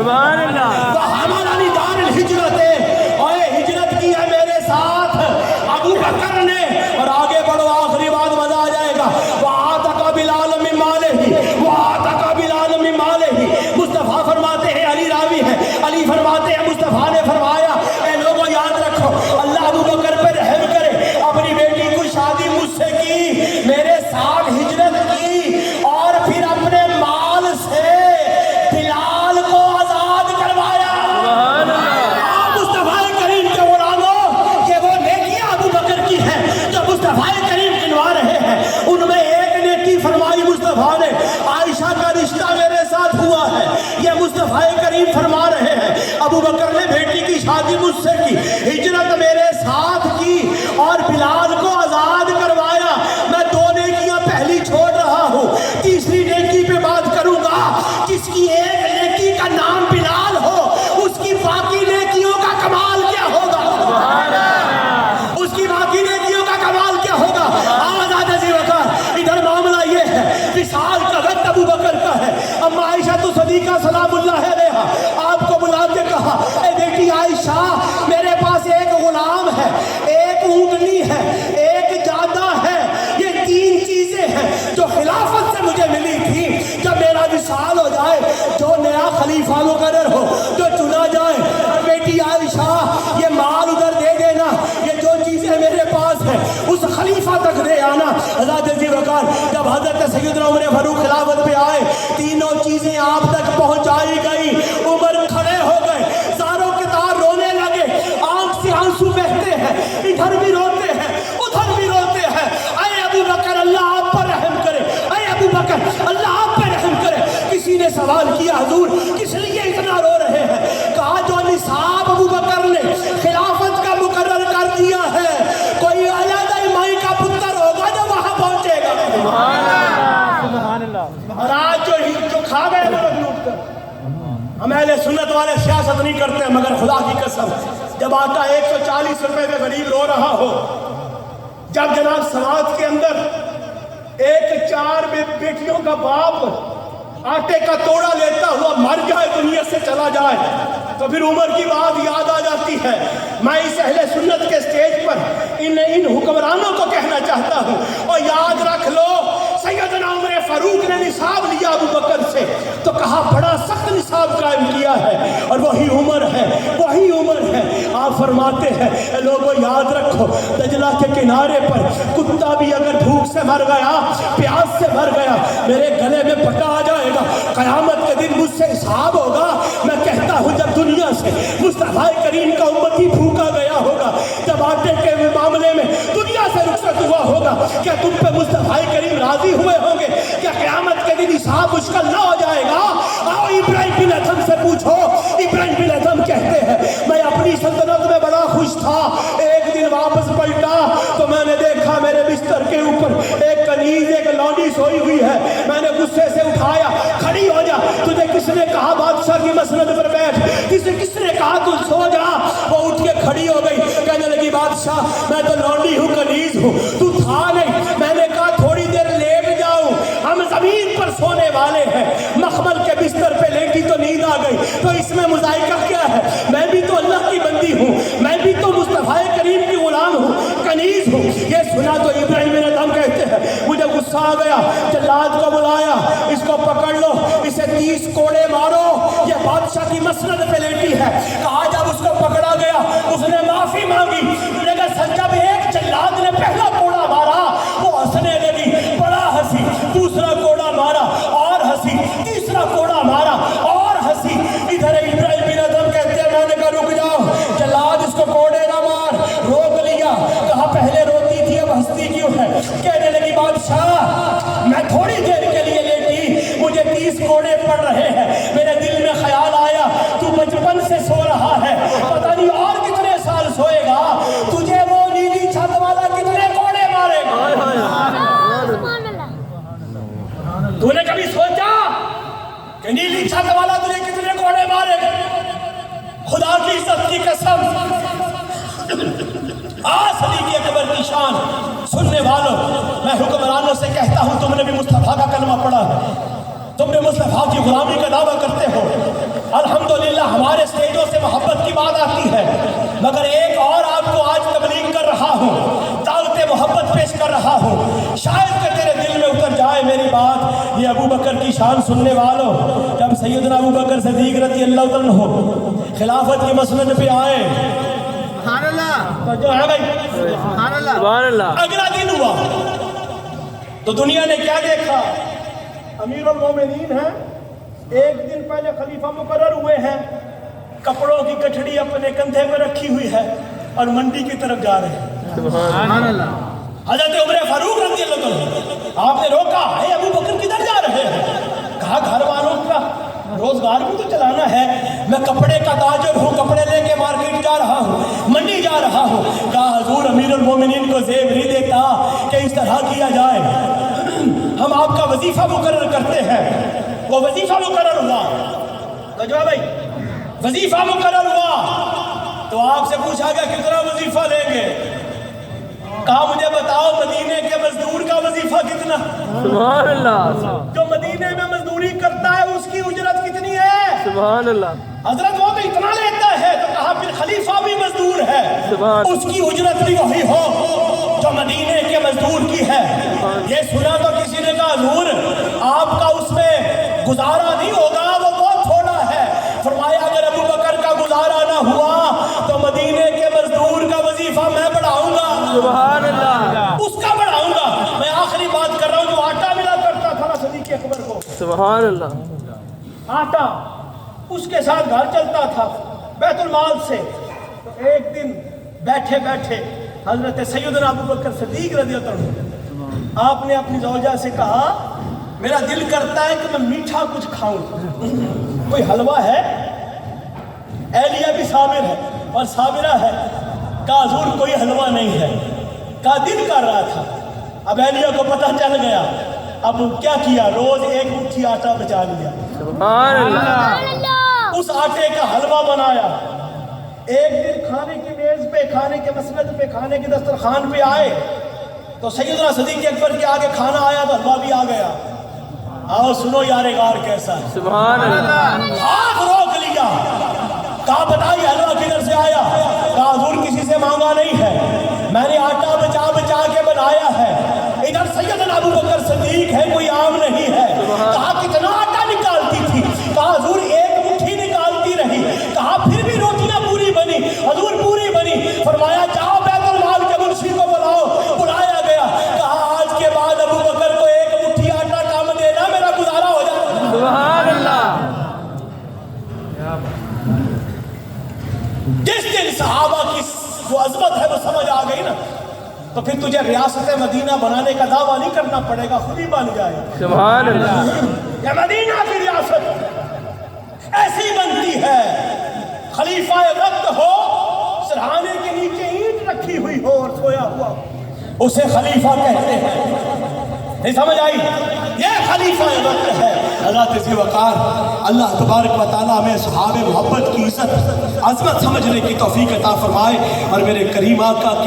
سبحان اللہ. ہمارا دار الہجرت ہے اور ہجرت کی ہے میرے ساتھ ابو بکر نے. اور آگے بڑھو آخری بات مزہ آ جائے گا. وَآتَقَ بِلَالًا مِّن مَالِهِ وَآتَقَ بِلَالًا مِّن مَالِهِ. مصطفیٰ فرماتے ہیں، علی راوی ہے، علی فرماتے ہیں مصطفیٰ نے فرمایا اے لوگوں یاد رکھو اللہ ابو بکر پہ رحم کرے. اپنی بیٹی کو شادی مجھ سے کی، میرے ساتھ ہجرت کی اور پھر اپنے مال سے بلال کو آزاد کروایا. مصطفیٰ کریم کے غلاموں یہ وہ نیکیاں ابو بکر کی ہیں جو مصطفیٰ کریم گنوا رہے ہیں. ان میں ایک نیکی فرمائی مصطفیٰ نے، عائشہ کا رشتہ میرے ساتھ ہوا ہے، یہ مصطفیٰ کریم فرما رہے ہیں. ابو بکر نے بیٹی کی شادی مجھ سے کی، ہجرت میرے ساتھ کی اور بلال کو آزاد کروایا. میں دو نیکیاں پہلی چھوڑ رہا ہوں، تیسری نیکی پہ بات کروں گا. جس کی ایک نیکی کا نام بلال ہو اس کی باقی نیکیوں کا کمال کیا ہوگا؟ اس کی باقی نیکیوں کا کمال کیا ہوگا؟ آزاد عزیز وقار ادھر معاملہ یہ ہے، وصال کا وقت ابو بکر کا ہے. اما عائشہ تو صدیقہ سلام اللہ علیہا آپ کو بلا کے کہا اے بیٹی عائشہ میرے پاس ایک غلام ہے، ایک اونٹنی ہے، ایک جادہ ہے. یہ تین چیزیں ہیں جو خلافت سے مجھے ملی تھی. جب میرا وصال ہو جائے جو نیا خلیفہ مقرر ہو جو چنا جائے، بیٹی عائشہ یہ مال ادھر دے دینا، یہ جو چیزیں میرے پاس ہیں اس خلیفہ تک دے آنا. حضرت عزیز وقار جب حضرت سیدنا عمر فاروق خلافت پہ آئے تینوں چیزیں آپ تک پہنچائی گئی. عمر کھڑے ہو گئے، زاروں کے تار رونے لگے، آنکھ سے آنسو بہتے ہیں، ادھر بھی روتے ہیں ادھر بھی روتے ہیں. اے ابو بکر اللہ آپ پر رحم کرے، اے ابو بکر اللہ آپ پر رحم کرے. کسی نے سوال کیا حضور کس لیے اتنا رو رہے ہیں؟ کہا جو نصاب ابو بکر نے خلافت کا مقرر کر دیا ہے کوئی علیحدہ مائی کا پتر ہوگا جو وہاں پہنچے گا. سبحان اللہ. اور آج جو کھا گئے وہ لوگ لوٹ کر. ہم اہل سنت والے سیاست نہیں کرتے مگر خدا کی قسم جب آٹا 140 روپے میں غریب رو رہا ہو، جب جناب سماج کے اندر ایک 4 بیٹیوں کا باپ آٹے کا توڑا لیتا ہوا مر جائے دنیا سے چلا جائے تو پھر عمر کی بات یاد آ جاتی ہے. میں اس اہل سنت کے سٹیج پر ان حکمرانوں کو کہنا چاہتا ہوں اور یاد رکھ لو سیدنا عمر فاروق نے نصاب لیا ابو بکر سے تو کہا بڑا سخت نصاب قائم کیا ہے اور وہی عمر ہے وہی عمر ہے. آپ فرماتے ہیں اے لوگوں یاد رکھو دجلہ کے کنارے پر کتا بھی اگر بھوک سے مر گیا پیاس سے مر گیا میرے گلے میں پٹا آ جائے گا. قیامت کے دن مجھ سے حساب ہوگا. میں کہتا ہوں جب دنیا سے مصطفیٰ کریم کا امتی بھوکا گیا ہوگا، جب آٹے کے معاملے میں دنیا سے رخصت ہوا ہوگا، کیا تم پہ مصطفیٰ کریم راضی ہوئے ہوں گے؟ کیا قیامت کے دن حساب مشکل نہ ہو جائے گا؟ آؤ ابراہیم بن ادھم سے پوچھو. ابراہیم بن ادھم کہتے ہیں میں اپنی سلطنت میں بڑا خوش تھا، ایک دن واپس پلٹا تو میں نے دیکھا میرے بستر کے اوپر ایک کنیز ایک لونڈی سوئی ہوئی ہے. میں نے غصے سے اٹھایا کھڑی ہو جا. تجھے کس نے کہا بادشاہ کی مسند پر بیٹھ؟ کس نے کہا تو سو جا؟ وہ اٹھ کے کھڑی ہو گئی کہنے لگی بادشاہ میں تو لونڈی ہوں کنیز ہوں تو تھا نہیں. میں نے کہا تھوڑی دیر لیٹ جاؤں، ہم زمین پر سونے والے ہیں. مخمل کے بستر پہ لیٹی تو نیند آ گئی تو اس میں مذائقہ کیا ہے؟ میں بھی تو اللہ کی بندی ہوں، میں بھی تو مصطفیٰ کریم کی غلام ہوں، کنیز ہوں. یہ سنا تو ابراہیم بن ادھم کہتے ہیں مجھے غصہ آ گیا، جلاد کو بلایا اس کو پکڑ لو اسے 30 کوڑے مارو، یہ بادشاہ کی مسند پہ لیٹی ہے. کہا جب اس کو پکڑا گیا اس نے معافی مانگی. جب ایک جلاد نے پہلا کوڑا مارا وہ ہنسنے لگی، بڑا ہنسی. دوسرا کوڑا مارا اور ہنسی، تیسرا کوڑا مارا اور ہنسی. ادھر ابراہیم بن ادھم کہتے ہیں میں نے کہا رک جاؤ جلاد اس کو کوڑے نہ مار. روک لیا. کہا پہلے روتی تھی اب ہنستی کیوں ہے؟ کہنے لگی بادشاہ میں تھوڑی دیر کے لیے لیٹی، مجھے 30 کوڑے پڑ رہے ہیں، میرے دل میں خیال آیا تو بچپن سے سو رہا ہے، پتہ نہیں اور کتنے سال سوئے گا، تجھے وہ نیلی چھت والا کتنے کوڑے مارے گا؟ تو نے کبھی سوچا کہ نیلی چھت والا تجھے کتنے کوڑے مارے گا؟ خدا کی عزت کی قسم صدیق اکبر کی شان سننے والوں، میں حکمرانوں سے کہتا ہوں تم نے بھی مصطفیٰ کا کلمہ پڑھا ہے، تم نے مصطفیٰ کی غلامی کا دعویٰ کرتے ہو. الحمدللہ ہمارے اسٹیجوں سے محبت کی بات آتی ہے، مگر ایک اور آپ کو آج تبلیغ کر رہا ہوں، دعوت محبت پیش کر رہا ہوں، شاید کہ تیرے دل میں اتر جائے میری بات. یہ ابو بکر کی شان سننے والوں، جب سیدنا ابو بکر صدیق رضی اللہ عنہ خلافت کی مسند پہ آئے، سبحان اللہ، جو ہے بھائی سبحان اللہ، سبحان اللہ. اگلا دن ہوا تو دنیا نے کیا دیکھا؟ امیر المومنین ہیں، ایک دن پہلے خلیفہ مقرر ہوئے ہیں، کپڑوں کی گٹھڑی اپنے کندھے پہ رکھی ہوئی ہے اور منڈی کی طرف جا رہے ہیں. سبحان اللہ. حضرت عمر فاروق رضی اللہ عنہ آپ نے روکا، اے ابو بکر کدھر جا رہے ہیں؟ کہا گھر والوں کا روزگار بھی تو چلانا ہے، میں کپڑے کا تاجر ہوں، کپڑے لے کے مارکیٹ جا رہا ہوں، منڈی جا رہا ہوں. کہا حضور امیر المومنین کو زیب نہیں دیتا کہ اس طرح کیا جائے، ہم آپ کا وظیفہ مقرر کرتے ہیں. وہ وظیفہ مقرر ہوا تو جو بھائی وظیفہ مقرر ہوا تو آپ سے پوچھا گیا کتنا وظیفہ لیں گے؟ کہا مجھے بتاؤ مدینے کے مزدور کا وظیفہ کتنا؟ سبحان اللہ. جو مدینے میں مزدوری کرتا ہے اس کی اجرت کتنی ہے؟ سبحان اللہ. حضرت وہ تو اتنا لیتا ہے. تو کہا پھر خلیفہ بھی مزدور ہے، اس کی اجرت بھی وہی ہو جو مدینے کے مزدور کی ہے. یہ سنا تو کسی نے کہا حضور آپ کا اس میں گزارا نہیں ہوگا، وہ بہت تھوڑا ہے. فرمایا اگر ابو بکر کا گزارا نہ ہوا تو مدینے کے مزدور کا وظیفہ میں بڑھاؤں گا. سبحان اللہ. اس کا بڑھاؤں گا. میں آخری بات کر رہا ہوں، جو آٹا ملا کرتا تھا نا صدیق اکبر کو، سبحان اللہ. آٹا اس کے ساتھ گھر چلتا تھا بیت المال سے. تو ایک دن بیٹھے بیٹھے حضرت سیدنا ابو بکر صدیق رضی اللہ عنہ آپ نے اپنی زوجہ سے کہا میرا دل کرتا ہے کہ میں میٹھا کچھ کھاؤں، کوئی حلوہ ہے؟ اہلیہ بھی صابر ہے اور صابرہ ہے. کہا حضور کوئی حلوہ نہیں ہے. کہا دل کر رہا تھا. اب اہلیہ کو پتہ چل گیا. اب کیا کیا؟ روز ایک مٹھی آٹا بچا لیا، سبحان اللہ. اس آٹے کا حلوہ بنایا. ایک دن کھانے کی میز پہ، کھانے کے مسند پہ، کھانے کے دسترخوان پہ آئے تو سیدنا صدیق اکبر کے آگے کھانا آیا تو حلوہ بھی آ گیا. آؤ سنو یار غار کیسا ہے. سبحان اللہ. ہاتھ روک لیا. کہا بتائیے حلوہ کدھر سے آیا؟ کہا حضور کسی سے مانگا نہیں ہے، میں نے آٹا بچا بچا کے بنایا ہے. ادھر سیدنا ابو بکر صدیق ہے، کوئی عام نہیں ہے. کہا کتنا آٹا نکالتی تھی؟ کہا حضور ایک مٹھی نکالتی رہی. کہا پھر بھی روٹیاں پوری بنی؟ حضور پوری بنی. فرمایا جاؤ بیت المال کے منشی کو بلاؤ. بلایا گیا. کہا آج کے بعد ابو بکر کو ایک مٹھی آٹا کام دینا، میرا گزارا ہو جائے. سبحان اللہ. جس دن صحابہ کی جو عظمت ہے وہ سمجھ آ گئی نا، تو پھر تجھے ریاست مدینہ بنانے کا دعویٰ نہیں کرنا پڑے گا، خود ہی بن جائے. سبحان اللہ. یہ مدینہ کی ریاست ایسی بنتی ہے، خلیفہ وقت ہو، سرہانے کے نیچے اینٹ رکھی ہوئی ہو اور سویا ہوا ہو، اسے خلیفہ کہتے ہیں. نہیں سمجھ آئی؟ یہ خلیفہ وقت ہے. حضرت ذی وقار اللہ تبارک و تعالیٰ میں صحابہ محبت کی عزت عظمت سمجھنے کی توفیق عطا فرمائے. اور میرے کریم آقا